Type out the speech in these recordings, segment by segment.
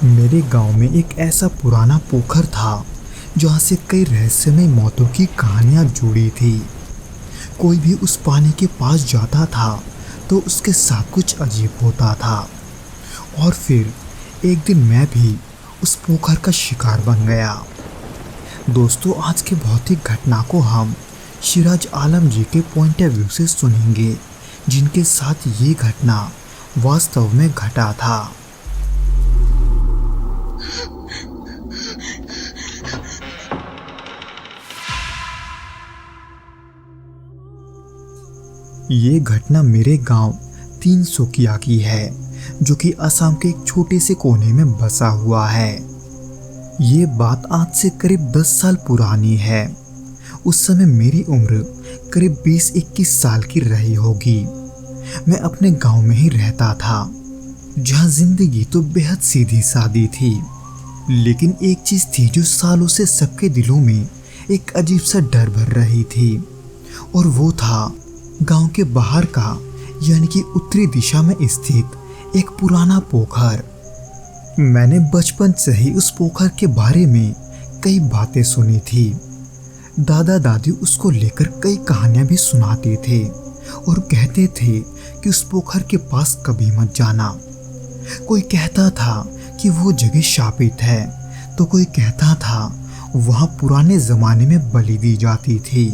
मेरे गांव में एक ऐसा पुराना पोखर था जहाँ से कई रहस्यमय मौतों की कहानियाँ जुड़ी थी। कोई भी उस पानी के पास जाता था तो उसके साथ कुछ अजीब होता था। और फिर एक दिन मैं भी उस पोखर का शिकार बन गया। दोस्तों, आज के भौतिक घटना को हम सिराज आलम जी के पॉइंट ऑफ व्यू से सुनेंगे, जिनके साथ ये घटना वास्तव में घटा था। ये घटना मेरे गांव 300 की है, जो कि असम के एक छोटे से कोने में बसा हुआ है। ये बात आज से करीब 10 साल पुरानी है। उस समय मेरी उम्र करीब 20-21 साल की रही होगी। मैं अपने गांव में ही रहता था, जहां जिंदगी तो बेहद सीधी सादी थी। लेकिन एक चीज थी जो सालों से सबके दिलों में एक अजीब सा डर भर रही थी, और वो था गांव के बाहर का, यानी कि उत्तरी दिशा में स्थित एक पुराना पोखर। मैंने बचपन से ही उस पोखर के बारे में कई बातें सुनी थी। दादा दादी उसको लेकर कई कहानियां भी सुनाते थे और कहते थे कि उस पोखर के पास कभी मत जाना। कोई कहता था कि वो जगह शापित है, तो कोई कहता था वहां पुराने जमाने में बलि दी जाती थी।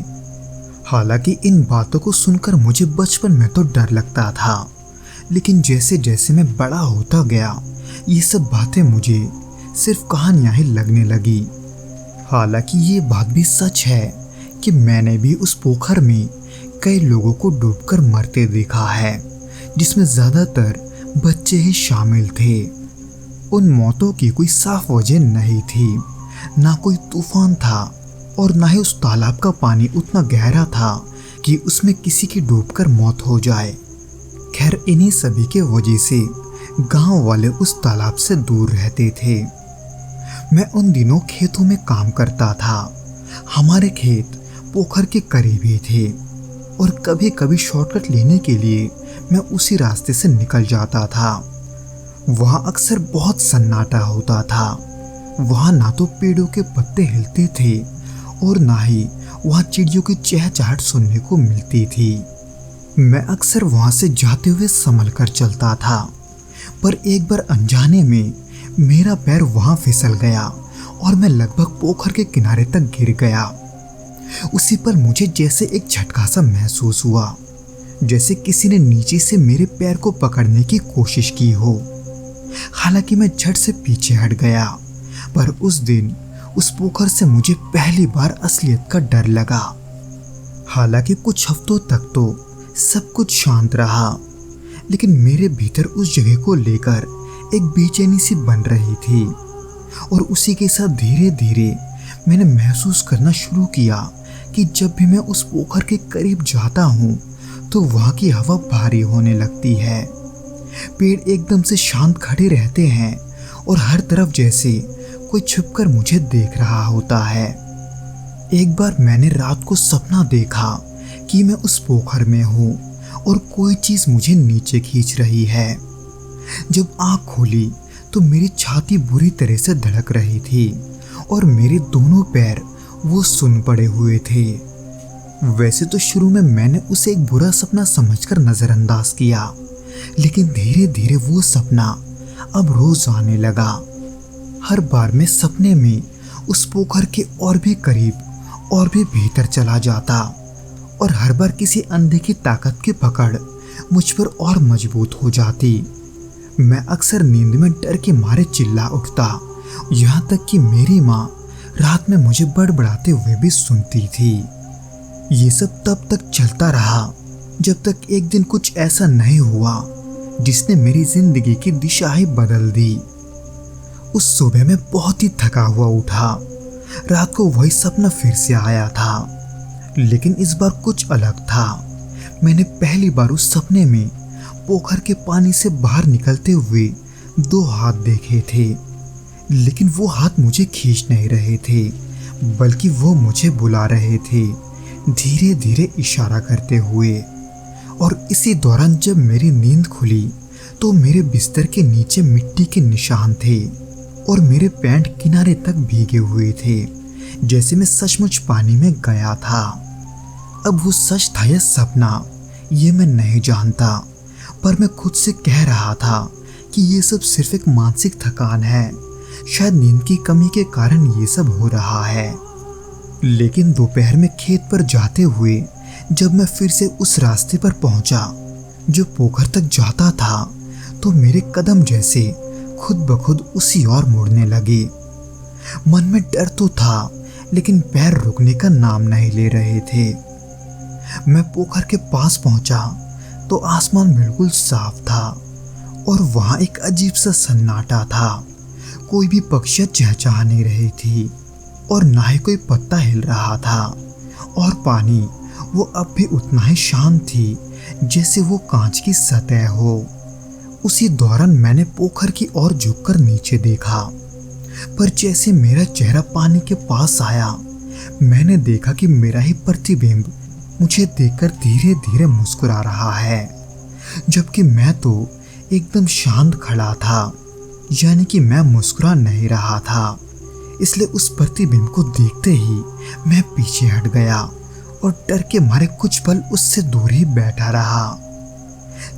हालांकि इन बातों को सुनकर मुझे बचपन में तो डर लगता था, लेकिन जैसे जैसे मैं बड़ा होता गया ये सब बातें मुझे सिर्फ कहानियां ही लगने लगी। हालांकि ये बात भी सच है कि मैंने भी उस पोखर में कई लोगों को डूबकर मरते देखा है, जिसमें ज्यादातर बच्चे ही शामिल थे। उन मौतों की कोई साफ वजह नहीं थी, ना कोई तूफान था और ना ही उस तालाब का पानी उतना गहरा था कि उसमें किसी की डूबकर मौत हो जाए। खैर, इन्हीं सभी के वजह से गांव वाले उस तालाब से दूर रहते थे। मैं उन दिनों खेतों में काम करता था। हमारे खेत पोखर के करीब ही थे और कभी कभी शॉर्टकट लेने के लिए मैं उसी रास्ते से निकल जाता था। वहाँ अक्सर बहुत सन्नाटा होता था। वहाँ ना तो पेड़ों के पत्ते हिलते थे और ना ही वहाँ चिड़ियों की चहचहाट सुनने को मिलती थी। मैं अक्सर वहाँ से जाते हुए संभल कर चलता था, पर एक बार अनजाने में मेरा पैर वहाँ फिसल गया और मैं लगभग पोखर के किनारे तक गिर गया। उसी पर मुझे जैसे एक झटका सा महसूस हुआ, जैसे किसी ने नीचे से मेरे पैर को पकड़ने की कोशिश की हो। हालांकि मैं झट से पीछे हट गया, पर उस दिन उस पोखर से मुझे पहली बार असलियत का डर लगा। हालांकि कुछ हफ्तों तक तो सब कुछ शांत रहा, लेकिन मेरे भीतर उस जगह को लेकर एक बेचैनी सी बन रही थी। और उसी के साथ धीरे धीरे मैंने महसूस करना शुरू किया कि जब भी मैं उस पोखर के करीब जाता हूँ तो वहाँ की हवा भारी होने लगती है। पेड़ एकदम से शांत खड़े रहते हैं और हर तरफ जैसे कोई छुपकर मुझे देख रहा होता है। एक बार मैंने रात को सपना देखा कि मैं उस पोखर में हूँ और कोई चीज मुझे नीचे खींच रही है। जब आँख खोली तो मेरी छाती बुरी तरह से धड़क रही थी और मेरे दोनों पैर वो सुन पड़े हुए थे। वैसे तो शुरू में मैंने उसे एक बुरा सपना समझकर नजरअंदाज किया, लेकिन धीरे धीरे वो सपना अब रोज आने लगा। हर बार मैं सपने में उस पोखर के और भी करीब और भी भीतर चला जाता और हर बार किसी अंधे की ताकत की पकड़ मुझ पर और मजबूत हो जाती। मैं अक्सर नींद में डर के मारे चिल्ला उठता, यहाँ तक कि मेरी माँ रात में मुझे बड़बड़ाते हुए भी सुनती थी। ये सब तब तक चलता रहा जब तक एक दिन कुछ ऐसा नहीं हुआ जिसने मेरी जिंदगी की दिशा ही बदल दी। उस सुबह मैं बहुत ही थका हुआ उठा। रात को वही सपना फिर से आया था, लेकिन इस बार कुछ अलग था। मैंने पहली बार उस सपने में पोखर के पानी से बाहर निकलते हुए 2 हाथ देखे थे, लेकिन वो हाथ मुझे खींच नहीं रहे थे, बल्कि वो मुझे बुला रहे थे, धीरे धीरे इशारा करते हुए। और इसी दौरान जब मेरी नींद खुली तो मेरे बिस्तर के नीचे मिट्टी के निशान थे, और मेरे पैंट किनारे तक भीगे हुए थे, जैसे मैं सचमुच पानी में गया था। अब वो सच था या सपना, ये मैं नहीं जानता, पर मैं खुद से कह रहा था कि ये सब सिर्फ एक मानसिक थकान है। शायद नींद की कमी के कारण ये सब हो रहा है। लेकिन दोपहर में खेत पर जाते हुए जब मैं फिर से उस रास्ते पर पहुंचा जो पोखर तक जाता था, तो मेरे कदम जैसे खुद ब खुद उसी ओर मुड़ने लगे। मन में डर तो था, लेकिन पैर रुकने का नाम नहीं ले रहे थे। मैं पोखर के पास पहुंचा तो आसमान बिल्कुल साफ था और वहां एक अजीब सा सन्नाटा था। कोई भी पक्षी चहचहा नहीं रही थी और ना ही कोई पत्ता हिल रहा था, और पानी वो अब भी उतना ही शांत थी जैसे वो कांच की सतह हो। उसी दौरान मैंने पोखर की ओर झुककर नीचे देखा, पर जैसे मेरा चेहरा पानी के पास आया, मैंने देखा कि मेरा ही प्रतिबिंब मुझे देखकर धीरे धीरे मुस्कुरा रहा है, जबकि मैं तो एकदम शांत खड़ा था, यानी कि मैं मुस्कुरा नहीं रहा था। इसलिए उस प्रतिबिंब को देखते ही मैं पीछे हट गया और डर के मारे कुछ पल उससे दूर ही बैठा रहा।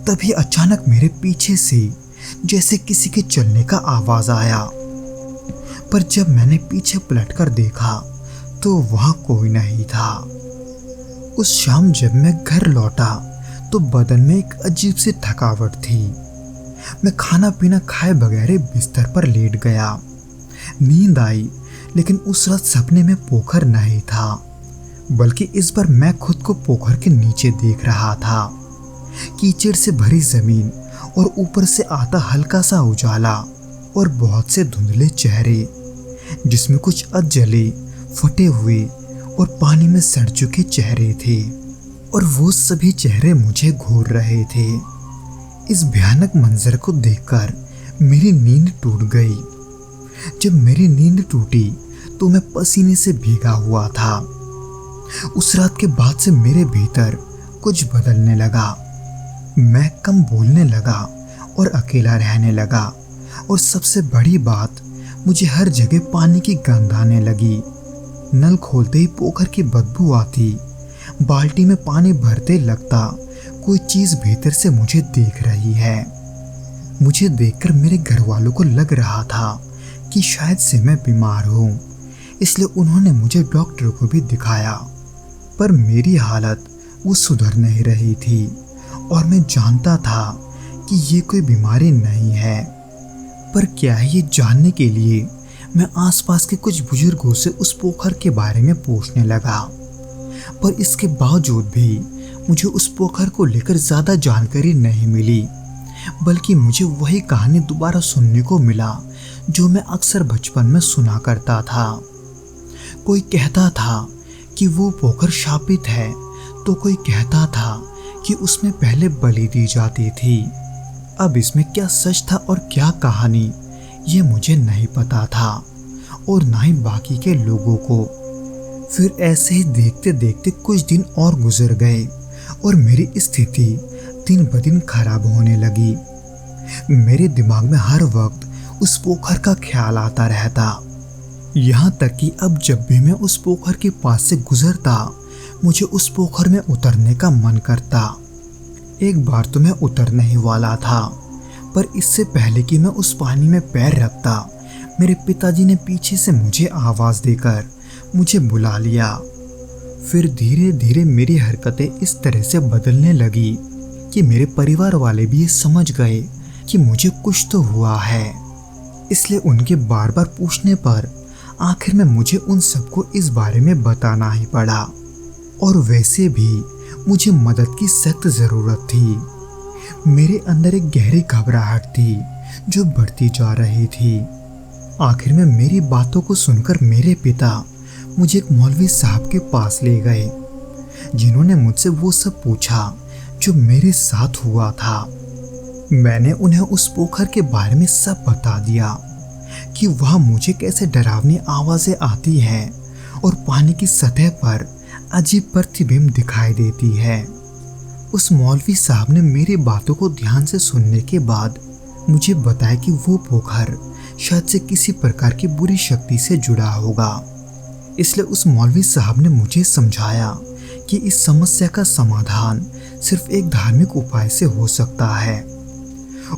तभी अचानक मेरे पीछे से जैसे किसी के चलने का आवाज आया, पर जब मैंने पीछे पलटकर देखा तो वहां कोई नहीं था। उस शाम जब मैं घर लौटा तो बदन में एक अजीब सी थकावट थी। मैं खाना पीना खाए बगैर बिस्तर पर लेट गया। नींद आई, लेकिन उस रात सपने में पोखर नहीं था, बल्कि इस बार मैं खुद को पोखर के नीचे देख रहा था। कीचड़ से भरी जमीन और ऊपर से आता हल्का सा उजाला और बहुत से धुंधले चेहरे, जिसमें कुछ अधजले, फटे हुए और पानी में सड़ चुके चेहरे थे, और वो सभी चेहरे मुझे घूर रहे थे। इस भयानक मंजर को देखकर मेरी नींद टूट गई। जब मेरी नींद टूटी तो मैं पसीने से भीगा हुआ था। उस रात के बाद से मेरे भीतर कुछ बदलने लगा। मैं कम बोलने लगा और अकेला रहने लगा, और सबसे बड़ी बात, मुझे हर जगह पानी की गंध आने लगी। नल खोलते ही पोखर की बदबू आती। बाल्टी में पानी भरते लगता कोई चीज भीतर से मुझे देख रही है। मुझे देखकर मेरे घर वालों को लग रहा था कि शायद से मैं बीमार हूँ, इसलिए उन्होंने मुझे डॉक्टर को भी दिखाया, पर मेरी हालत वो सुधर नहीं रही थी, और मैं जानता था कि ये कोई बीमारी नहीं है। पर क्या है, ये जानने के लिए मैं आसपास के कुछ बुजुर्गों से उस पोखर के बारे में पूछने लगा, पर इसके बावजूद भी मुझे उस पोखर को लेकर ज़्यादा जानकारी नहीं मिली, बल्कि मुझे वही कहानी दोबारा सुनने को मिला जो मैं अक्सर बचपन में सुना करता था। कोई कहता था कि वो पोखर शापित है, तो कोई कहता था कि उसमें पहले बलि दी जाती थी। अब इसमें क्या सच था और क्या कहानी, ये मुझे नहीं पता था, और ना ही बाकी के लोगों को। फिर ऐसे ही देखते देखते कुछ दिन और गुजर गए, और मेरी स्थिति दिन ब दिन खराब होने लगी। मेरे दिमाग में हर वक्त उस पोखर का ख्याल आता रहता, यहाँ तक कि अब जब भी मैं उस पोखर के पास से गुजरता, मुझे उस पोखर में उतरने का मन करता। एक बार तो मैं उतरने ही वाला था, पर इससे पहले कि मैं उस पानी में पैर रखता, मेरे पिताजी ने पीछे से मुझे आवाज़ देकर मुझे बुला लिया। फिर धीरे धीरे मेरी हरकतें इस तरह से बदलने लगी कि मेरे परिवार वाले भी ये समझ गए कि मुझे कुछ तो हुआ है। इसलिए उनके बार बार पूछने पर आखिर में मुझे उन सबको इस बारे में बताना ही पड़ा। और वैसे भी मुझे मदद की सख्त ज़रूरत थी। मेरे अंदर एक गहरी घबराहट थी जो बढ़ती जा रही थी। आखिर में मेरी बातों को सुनकर मेरे पिता मुझे एक मौलवी साहब के पास ले गए, जिन्होंने मुझसे वो सब पूछा जो मेरे साथ हुआ था। मैंने उन्हें उस पोखर के बारे में सब बता दिया कि वहाँ मुझे कैसे डरावनी आवाज़ें आती हैं और पानी की सतह पर अजीब प्रतिबिंब दिखाई देती है। उस मौलवी साहब ने मेरी बातों को ध्यान से सुनने के बाद मुझे बताया कि वो पोखर शायद से किसी प्रकार की बुरी शक्ति से जुड़ा होगा। इसलिए उस मौलवी साहब ने मुझे समझाया कि इस समस्या का समाधान सिर्फ एक धार्मिक उपाय से हो सकता है।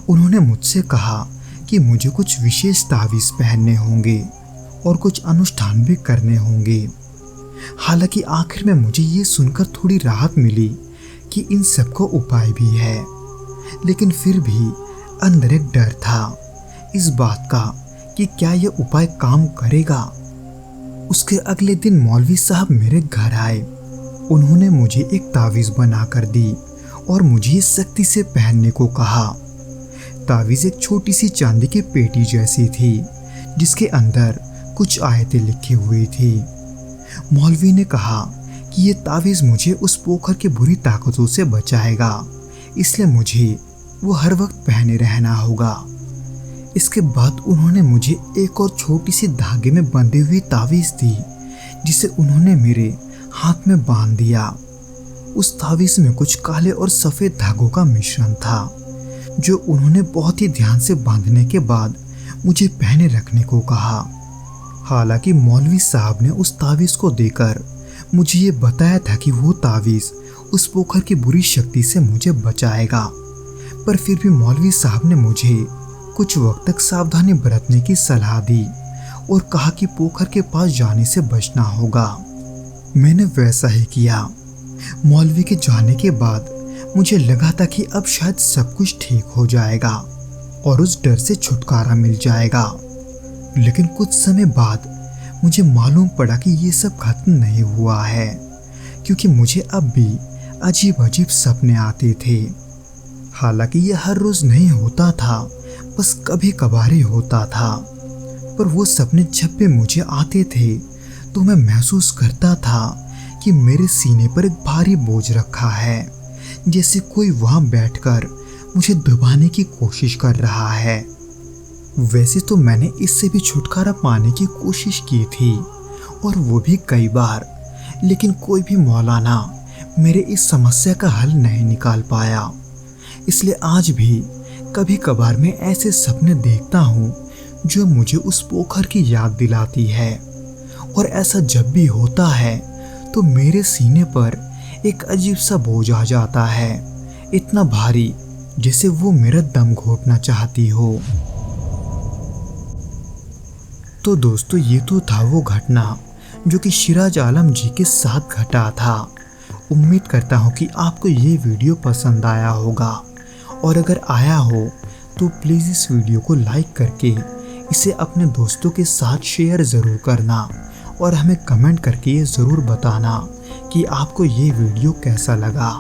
उन्होंने मुझसे कहा कि मुझे कुछ विशेष तावीज़ पहनने होंगे और कुछ अनुष्ठान भी करने होंगे। हालांकि आखिर में मुझे ये सुनकर थोड़ी राहत मिली कि इन सब का उपाय भी है, लेकिन फिर भी अंदर एक डर था इस बात का कि क्या यह उपाय काम करेगा। उसके अगले दिन मौलवी साहब मेरे घर आए। उन्होंने मुझे एक तावीज़ बना कर दी और मुझे ये सख्ती से पहनने को कहा। तावीज़ एक छोटी सी चांदी की पेटी जैसी थी जिसके अंदर कुछ आयतें लिखी हुई थी। मौलवी ने कहा कि ये तावीज़ मुझे उस पोखर की बुरी ताकतों से बचाएगा, इसलिए मुझे वो हर वक्त पहने रहना होगा। इसके बाद उन्होंने मुझे एक और छोटी सी धागे में बंधी हुई तावीज़ दी जिसे उन्होंने मेरे हाथ में बांध दिया। उस तावीज़ में कुछ काले और सफ़ेद धागों का मिश्रण था जो उन्होंने बहुत ही ध्यान से बांधने के बाद मुझे पहने रखने को कहा। हालांकि मौलवी साहब ने उस तावीज़ को देकर मुझे ये बताया था कि वो तावीज़ उस पोखर की बुरी शक्ति से मुझे बचाएगा, पर फिर भी मौलवी साहब ने मुझे कुछ वक्त तक सावधानी बरतने की सलाह दी और कहा कि पोखर के पास जाने से बचना होगा। मैंने वैसा ही किया। मौलवी के जाने के बाद मुझे लगा था कि अब शायद सब कुछ ठीक हो जाएगा और उस डर से छुटकारा मिल जाएगा, लेकिन कुछ समय बाद मुझे मालूम पड़ा कि ये सब खत्म नहीं हुआ है, क्योंकि मुझे अब भी अजीब अजीब सपने आते थे। हालांकि यह हर रोज नहीं होता था, बस कभी कभार ही होता था, पर वो सपने जब भी मुझे आते थे तो मैं महसूस करता था कि मेरे सीने पर एक भारी बोझ रखा है, जैसे कोई वहां बैठकर मुझे दबाने की कोशिश कर रहा है। वैसे तो मैंने इससे भी छुटकारा पाने की कोशिश की थी और वो भी कई बार, लेकिन कोई भी मौलाना मेरे इस समस्या का हल नहीं निकाल पाया। इसलिए आज भी कभी कभार मैं ऐसे सपने देखता हूँ जो मुझे उस पोखर की याद दिलाती है, और ऐसा जब भी होता है तो मेरे सीने पर एक अजीब सा बोझ आ जाता है, इतना भारी जैसे वो मेरा दम घोटना चाहती हो। तो दोस्तों, ये तो था वो घटना जो कि सिराज आलम जी के साथ घटा था। उम्मीद करता हूँ कि आपको ये वीडियो पसंद आया होगा, और अगर आया हो तो प्लीज़ इस वीडियो को लाइक करके इसे अपने दोस्तों के साथ शेयर ज़रूर करना, और हमें कमेंट करके ये ज़रूर बताना कि आपको ये वीडियो कैसा लगा।